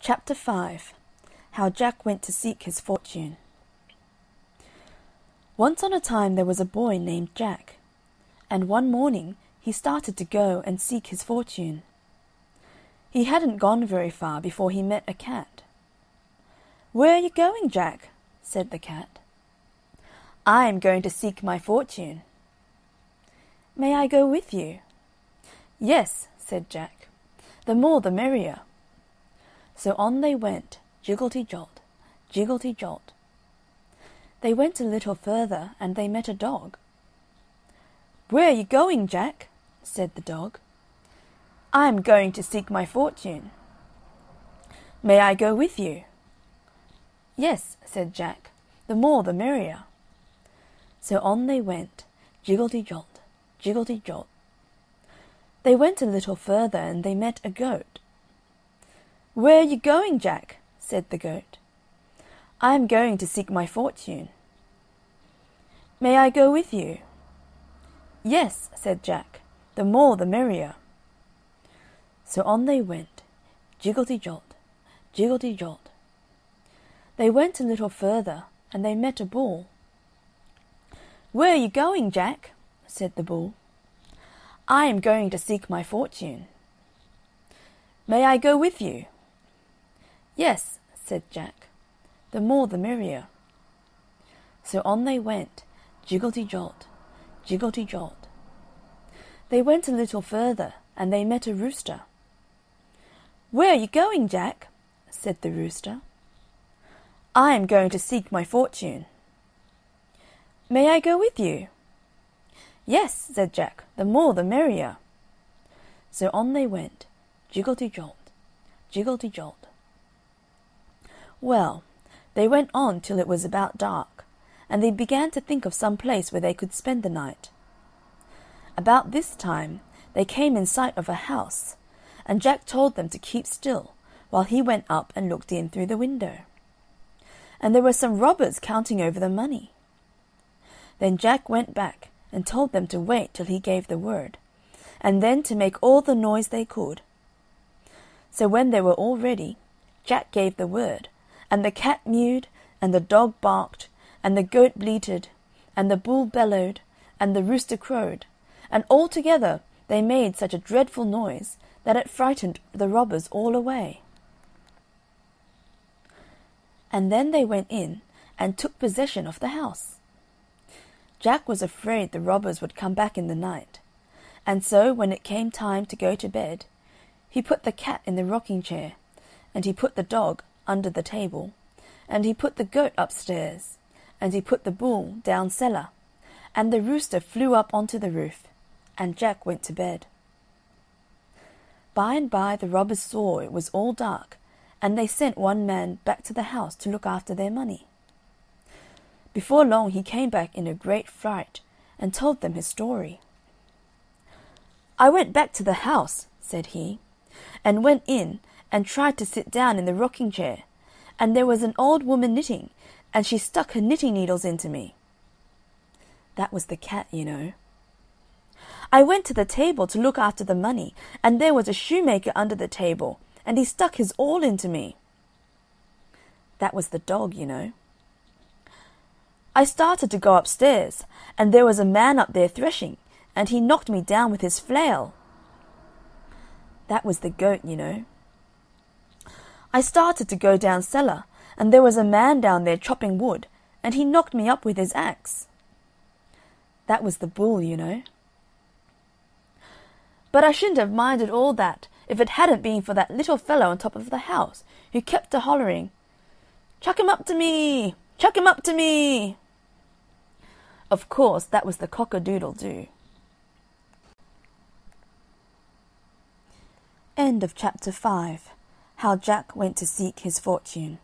Chapter 5. How Jack Went to Seek His Fortune. Once on a time there was a boy named Jack, and one morning he started to go and seek his fortune. He hadn't gone very far before he met a cat. "Where are you going, Jack?" said the cat. "I am going to seek my fortune." "May I go with you?" "Yes," said Jack. "The more the merrier." So on they went, jiggelty-jolt, jiggelty-jolt. They went a little further, and they met a dog. "Where are you going, Jack?" said the dog. "I am going to seek my fortune." "May I go with you?" "Yes," said Jack, "the more the merrier." So on they went, jiggelty-jolt, jiggelty-jolt. They went a little further, and they met a goat. "Where are you going, Jack?" said the goat. "I am going to seek my fortune." "May I go with you?" "Yes," said Jack, "the more the merrier." So on they went, jiggelty-jolt, jiggelty-jolt. They went a little further, and they met a bull. "Where are you going, Jack?" said the bull. "I am going to seek my fortune." "May I go with you?" "Yes," said Jack, "the more the merrier." So on they went, jiggelty-jolt, jiggelty-jolt. They went a little further, and they met a rooster. "Where are you going, Jack?" said the rooster. "I am going to seek my fortune." "May I go with you?" "Yes," said Jack, "the more the merrier." So on they went, jiggelty-jolt, jiggelty-jolt. Well, they went on till it was about dark, and they began to think of some place where they could spend the night. About this time they came in sight of a house, and Jack told them to keep still while he went up and looked in through the window. And there were some robbers counting over the money. Then Jack went back and told them to wait till he gave the word, and then to make all the noise they could. So when they were all ready, Jack gave the word, and the cat mewed, and the dog barked, and the goat bleated, and the bull bellowed, and the rooster crowed, and all together they made such a dreadful noise that it frightened the robbers all away. And then they went in and took possession of the house. Jack was afraid the robbers would come back in the night, and so when it came time to go to bed, he put the cat in the rocking chair, and he put the dog under the table, and he put the goat upstairs, and he put the bull down cellar, and the rooster flew up onto the roof, and Jack went to bed. By and by the robbers saw it was all dark, and they sent one man back to the house to look after their money. Before long he came back in a great fright, and told them his story. "I went back to the house," said he, "and went in and tried to sit down in the rocking chair, and there was an old woman knitting, and she stuck her knitting needles into me." That was the cat, you know. "I went to the table to look after the money, and there was a shoemaker under the table, and he stuck his awl into me." That was the dog, you know. "I started to go upstairs, and there was a man up there threshing, and he knocked me down with his flail." That was the goat, you know. "I started to go down cellar, and there was a man down there chopping wood, and he knocked me up with his axe." That was the bull, you know. "But I shouldn't have minded all that if it hadn't been for that little fellow on top of the house, who kept a hollering, 'Chuck him up to me! Chuck him up to me!'" Of course, that was the cock-a-doodle-doo. End of chapter 5. How Jack Went to Seek His Fortune.